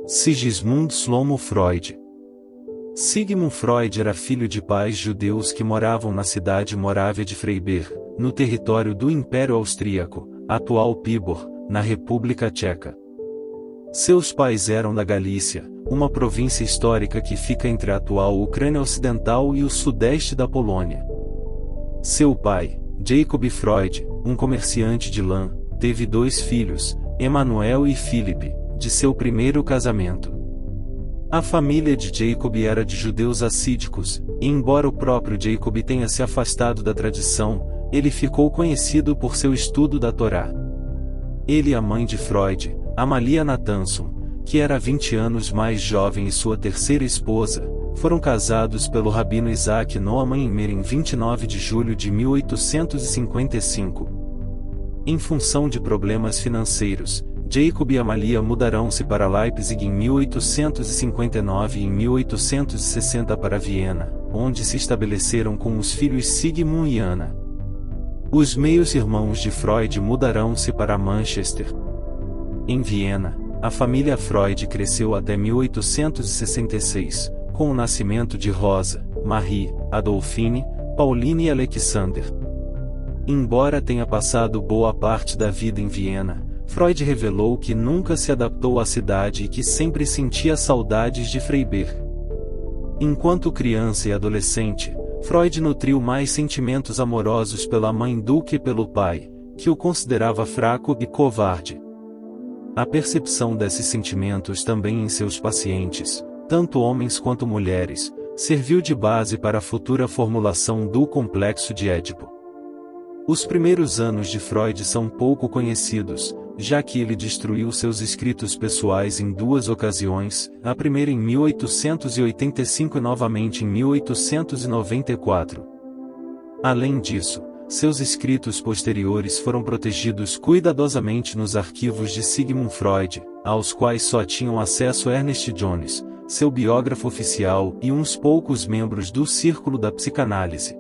Sigismund Shlomo Freud. Sigmund Freud era filho de pais judeus que moravam na cidade morávia de Freiberg, no território do Império Austríaco, atual Pibor, na República Tcheca. Seus pais eram da Galícia, uma província histórica que fica entre a atual Ucrânia Ocidental e o sudeste da Polônia. Seu pai, Jacob Freud, um comerciante de lã, teve 2 filhos, Emanuel e Philipp, de seu primeiro casamento. A família de Jacob era de judeus assídicos, e embora o próprio Jacob tenha se afastado da tradição, ele ficou conhecido por seu estudo da Torá. Ele e a mãe de Freud, Amalia Nathanson, que era 20 anos mais jovem e sua terceira esposa, foram casados pelo rabino Isaac Noam Imer em 29 de julho de 1855. Em função de problemas financeiros, Jacob e Amalia mudarão-se para Leipzig em 1859 e em 1860 para Viena, onde se estabeleceram com os filhos Sigmund e Anna. Os meios-irmãos de Freud mudarão-se para Manchester. Em Viena, a família Freud cresceu até 1866, com o nascimento de Rosa, Marie, Adolfine, Pauline e Alexander. Embora tenha passado boa parte da vida em Viena, Freud revelou que nunca se adaptou à cidade e que sempre sentia saudades de Freiberg. Enquanto criança e adolescente, Freud nutriu mais sentimentos amorosos pela mãe do que pelo pai, que o considerava fraco e covarde. A percepção desses sentimentos também em seus pacientes, tanto homens quanto mulheres, serviu de base para a futura formulação do complexo de Édipo. Os primeiros anos de Freud são pouco conhecidos, já que ele destruiu seus escritos pessoais em 2 ocasiões, a primeira em 1885 e novamente em 1894. Além disso, seus escritos posteriores foram protegidos cuidadosamente nos arquivos de Sigmund Freud, aos quais só tinham acesso Ernest Jones, seu biógrafo oficial e uns poucos membros do círculo da psicanálise.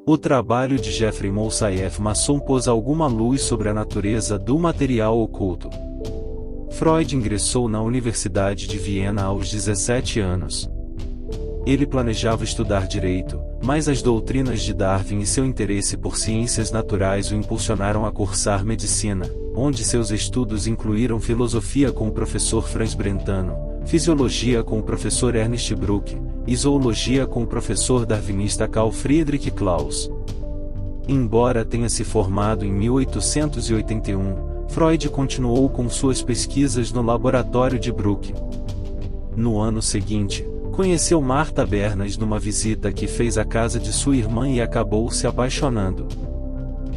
O trabalho de Jeffrey Moussaieff Masson pôs alguma luz sobre a natureza do material oculto. Freud ingressou na Universidade de Viena aos 17 anos. Ele planejava estudar direito, mas as doutrinas de Darwin e seu interesse por ciências naturais o impulsionaram a cursar medicina, onde seus estudos incluíram filosofia com o professor Franz Brentano, fisiologia com o professor Ernest Bruck, e zoologia com o professor darwinista Carl Friedrich Claus. Embora tenha se formado em 1881, Freud continuou com suas pesquisas no laboratório de Bruck. No ano seguinte, conheceu Martha Bernas numa visita que fez à casa de sua irmã e acabou se apaixonando.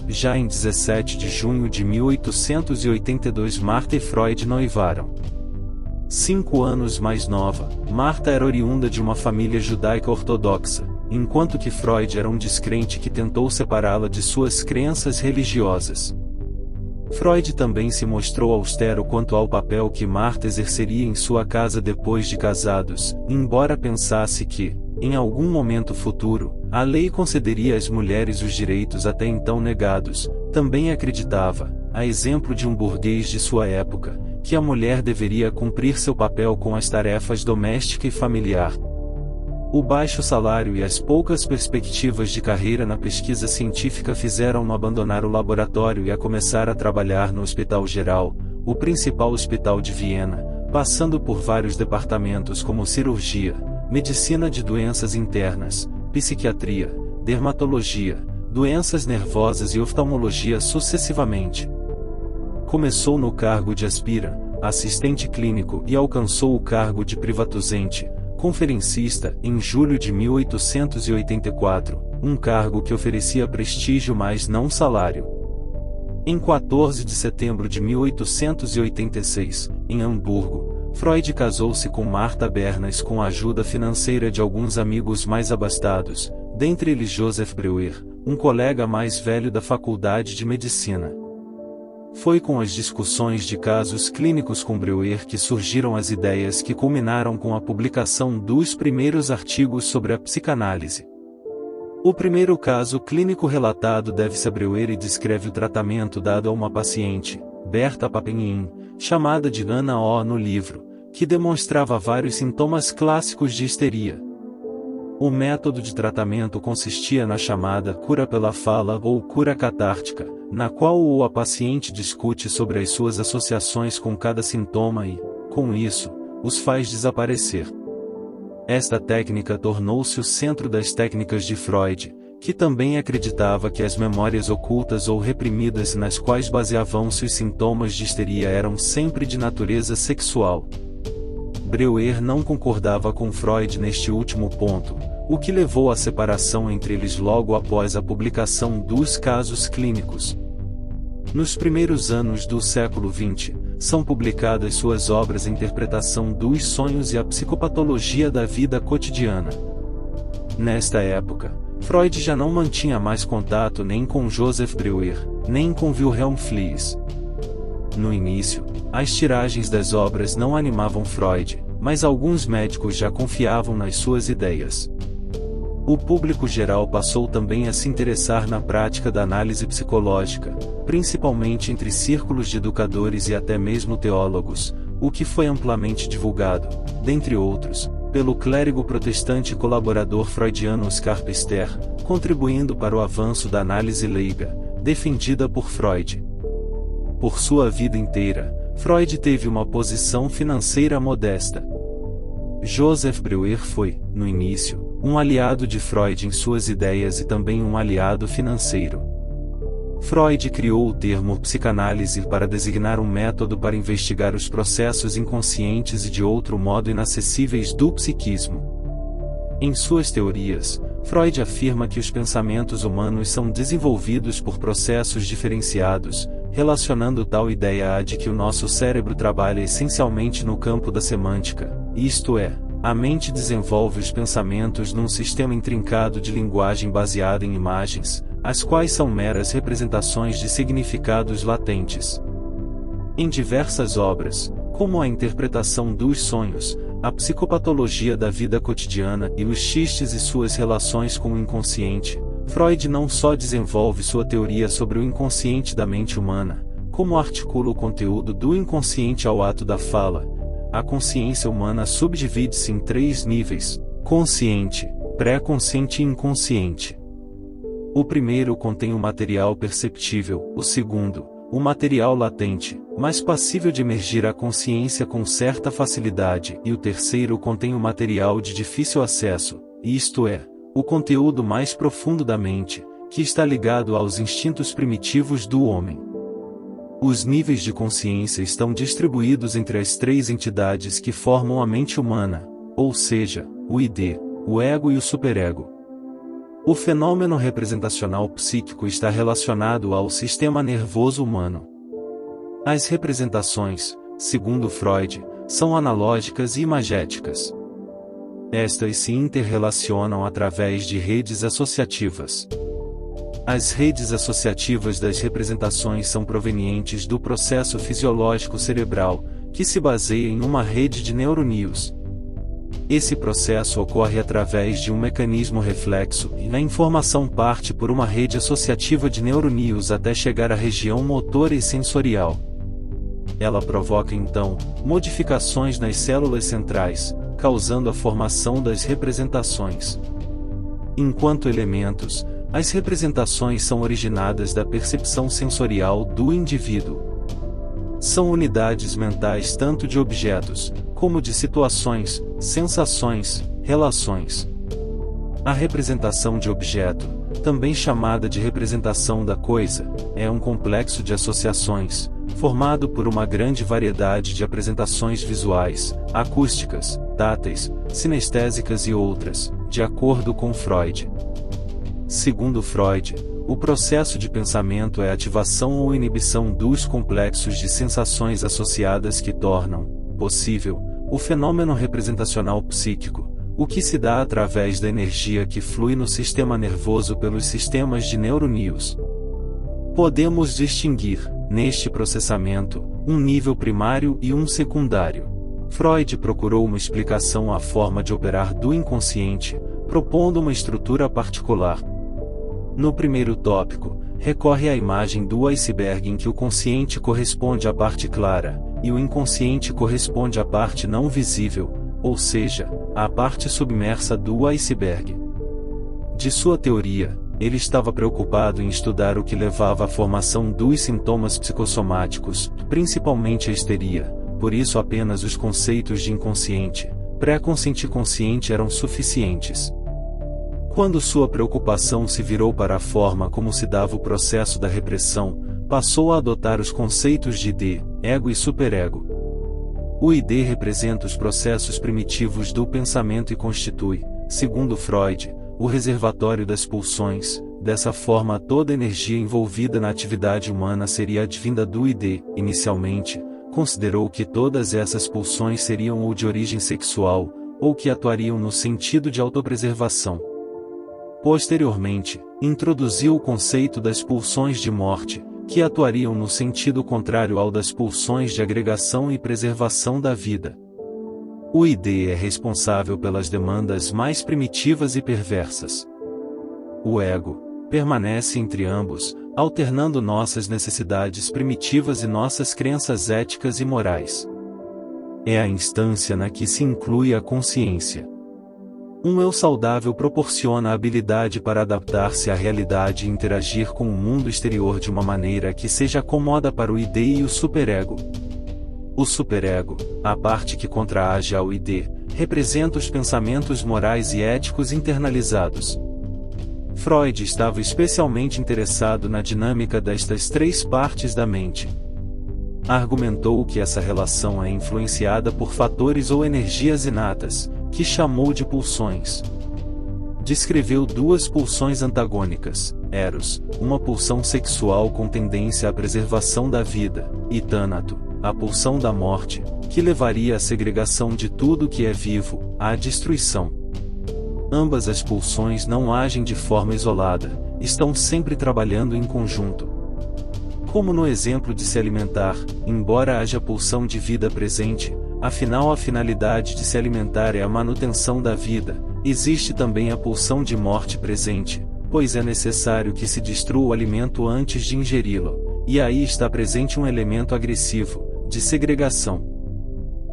Já em 17 de junho de 1882 Martha e Freud noivaram. 5 anos mais nova, Martha era oriunda de uma família judaica ortodoxa, enquanto que Freud era um descrente que tentou separá-la de suas crenças religiosas. Freud também se mostrou austero quanto ao papel que Martha exerceria em sua casa depois de casados, embora pensasse que, em algum momento futuro, a lei concederia às mulheres os direitos até então negados. Também acreditava, a exemplo de um burguês de sua época, que a mulher deveria cumprir seu papel com as tarefas doméstica e familiar. O baixo salário e as poucas perspectivas de carreira na pesquisa científica fizeram-no abandonar o laboratório e a começar a trabalhar no Hospital Geral, o principal hospital de Viena, passando por vários departamentos como cirurgia, medicina de doenças internas, psiquiatria, dermatologia, doenças nervosas e oftalmologia sucessivamente. Começou no cargo de aspirante, assistente clínico e alcançou o cargo de privatozente, conferencista, em julho de 1884, um cargo que oferecia prestígio mas não salário. Em 14 de setembro de 1886, em Hamburgo, Freud casou-se com Martha Bernas com a ajuda financeira de alguns amigos mais abastados, dentre eles Joseph Breuer, um colega mais velho da Faculdade de Medicina. Foi com as discussões de casos clínicos com Breuer que surgiram as ideias que culminaram com a publicação dos primeiros artigos sobre a psicanálise. O primeiro caso clínico relatado deve-se a Breuer e descreve o tratamento dado a uma paciente, Berta Pappenheim, chamada de Anna O no livro, que demonstrava vários sintomas clássicos de histeria. O método de tratamento consistia na chamada cura pela fala ou cura catártica, na qual a paciente discute sobre as suas associações com cada sintoma e, com isso, os faz desaparecer. Esta técnica tornou-se o centro das técnicas de Freud, que também acreditava que as memórias ocultas ou reprimidas nas quais baseavam-se os sintomas de histeria eram sempre de natureza sexual. Breuer não concordava com Freud neste último ponto, o que levou à separação entre eles logo após a publicação dos casos clínicos. Nos primeiros anos do século XX, são publicadas suas obras Interpretação dos Sonhos e a Psicopatologia da Vida Cotidiana. Nesta época, Freud já não mantinha mais contato nem com Joseph Breuer, nem com Wilhelm Fliess. No início, as tiragens das obras não animavam Freud, mas alguns médicos já confiavam nas suas ideias. O público geral passou também a se interessar na prática da análise psicológica, principalmente entre círculos de educadores e até mesmo teólogos, o que foi amplamente divulgado, dentre outros, pelo clérigo protestante e colaborador freudiano Oscar Pester, contribuindo para o avanço da análise leiga, defendida por Freud. Por sua vida inteira, Freud teve uma posição financeira modesta. Joseph Breuer foi, no início, um aliado de Freud em suas ideias e também um aliado financeiro. Freud criou o termo psicanálise para designar um método para investigar os processos inconscientes e de outro modo inacessíveis do psiquismo. Em suas teorias, Freud afirma que os pensamentos humanos são desenvolvidos por processos diferenciados, relacionando tal ideia à de que o nosso cérebro trabalha essencialmente no campo da semântica, isto é, a mente desenvolve os pensamentos num sistema intrincado de linguagem baseada em imagens, as quais são meras representações de significados latentes. Em diversas obras, como a Interpretação dos Sonhos, a Psicopatologia da Vida Cotidiana e os xistes e suas relações com o inconsciente, Freud não só desenvolve sua teoria sobre o inconsciente da mente humana, como articula o conteúdo do inconsciente ao ato da fala. A consciência humana subdivide-se em 3 níveis: consciente, pré-consciente e inconsciente. O primeiro contém o material perceptível, o segundo, o material latente, mas passível de emergir à consciência com certa facilidade, e o terceiro contém o material de difícil acesso, isto é, o conteúdo mais profundo da mente, que está ligado aos instintos primitivos do homem. Os níveis de consciência estão distribuídos entre as 3 entidades que formam a mente humana, ou seja, o id, o ego e o superego. O fenômeno representacional psíquico está relacionado ao sistema nervoso humano. As representações, segundo Freud, são analógicas e imagéticas. Estas se interrelacionam através de redes associativas. As redes associativas das representações são provenientes do processo fisiológico cerebral, que se baseia em uma rede de neuroníons. Esse processo ocorre através de um mecanismo reflexo, e a informação parte por uma rede associativa de neuroníons até chegar à região motora e sensorial. Ela provoca então modificações nas células centrais, causando a formação das representações. Enquanto elementos, as representações são originadas da percepção sensorial do indivíduo. São unidades mentais tanto de objetos, como de situações, sensações, relações. A representação de objeto, também chamada de representação da coisa, é um complexo de associações, formado por uma grande variedade de apresentações visuais, acústicas, táteis, sinestésicas e outras, de acordo com Freud. Segundo Freud, o processo de pensamento é a ativação ou inibição dos complexos de sensações associadas que tornam possível o fenômeno representacional psíquico, o que se dá através da energia que flui no sistema nervoso pelos sistemas de neuroníons. Podemos distinguir, neste processamento, um nível primário e um secundário. Freud procurou uma explicação à forma de operar do inconsciente, propondo uma estrutura particular. No primeiro tópico, recorre à imagem do iceberg em que o consciente corresponde à parte clara, e o inconsciente corresponde à parte não visível, ou seja, à parte submersa do iceberg. De sua teoria, ele estava preocupado em estudar o que levava à formação dos sintomas psicossomáticos, principalmente a histeria, por isso apenas os conceitos de inconsciente, pré-consciente e consciente eram suficientes. Quando sua preocupação se virou para a forma como se dava o processo da repressão, passou a adotar os conceitos de id, ego e superego. O id representa os processos primitivos do pensamento e constitui, segundo Freud, o reservatório das pulsões. Dessa forma, toda energia envolvida na atividade humana seria advinda do id. Inicialmente, considerou que todas essas pulsões seriam ou de origem sexual, ou que atuariam no sentido de autopreservação. Posteriormente, introduziu o conceito das pulsões de morte, que atuariam no sentido contrário ao das pulsões de agregação e preservação da vida. O id é responsável pelas demandas mais primitivas e perversas. O ego permanece entre ambos, alternando nossas necessidades primitivas e nossas crenças éticas e morais. É a instância na que se inclui a consciência. Um eu saudável proporciona a habilidade para adaptar-se à realidade e interagir com o mundo exterior de uma maneira que seja cómoda para o id e o superego. O superego, a parte que contraage ao id, representa os pensamentos morais e éticos internalizados. Freud estava especialmente interessado na dinâmica destas três partes da mente. Argumentou que essa relação é influenciada por fatores ou energias inatas, que chamou de pulsões. Descreveu duas pulsões antagônicas, Eros, uma pulsão sexual com tendência à preservação da vida, e Thanato, a pulsão da morte, que levaria à segregação de tudo que é vivo, à destruição. Ambas as pulsões não agem de forma isolada, estão sempre trabalhando em conjunto. Como no exemplo de se alimentar, embora haja pulsão de vida presente, afinal a finalidade de se alimentar é a manutenção da vida, existe também a pulsão de morte presente, pois é necessário que se destrua o alimento antes de ingeri-lo, e aí está presente um elemento agressivo, de segregação.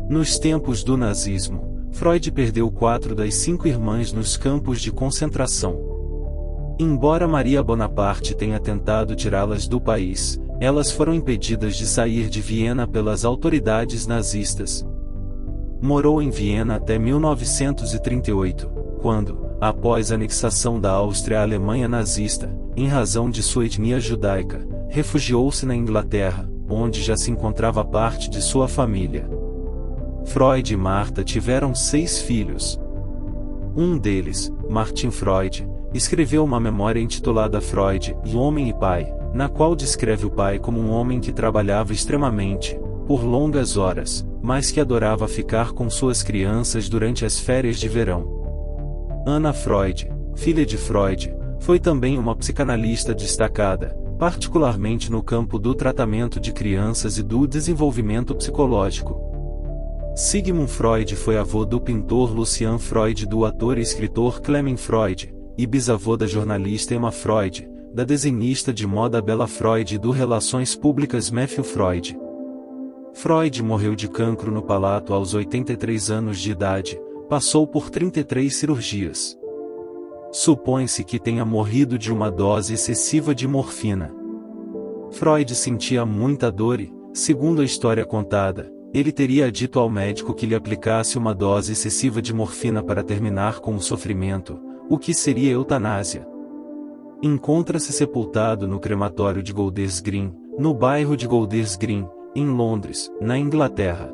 Nos tempos do nazismo, Freud perdeu 4 das 5 irmãs nos campos de concentração. Embora Maria Bonaparte tenha tentado tirá-las do país, elas foram impedidas de sair de Viena pelas autoridades nazistas. Morou em Viena até 1938, quando, após a anexação da Áustria à Alemanha nazista, em razão de sua etnia judaica, refugiou-se na Inglaterra, onde já se encontrava parte de sua família. Freud e Martha tiveram 6 filhos. Um deles, Martin Freud, escreveu uma memória intitulada Freud, o Homem e Pai, na qual descreve o pai como um homem que trabalhava extremamente, por longas horas, mas que adorava ficar com suas crianças durante as férias de verão. Anna Freud, filha de Freud, foi também uma psicanalista destacada, particularmente no campo do tratamento de crianças e do desenvolvimento psicológico. Sigmund Freud foi avô do pintor Lucian Freud, do ator e escritor Clement Freud, e bisavô da jornalista Emma Freud, da desenhista de moda Bella Freud e do Relações Públicas Matthew Freud. Freud morreu de cancro no palato aos 83 anos de idade, passou por 33 cirurgias. Supõe-se que tenha morrido de uma dose excessiva de morfina. Freud sentia muita dor e, segundo a história contada, ele teria dito ao médico que lhe aplicasse uma dose excessiva de morfina para terminar com o sofrimento, o que seria eutanásia. Encontra-se sepultado no crematório de Golders Green, no bairro de Golders Green, em Londres, na Inglaterra.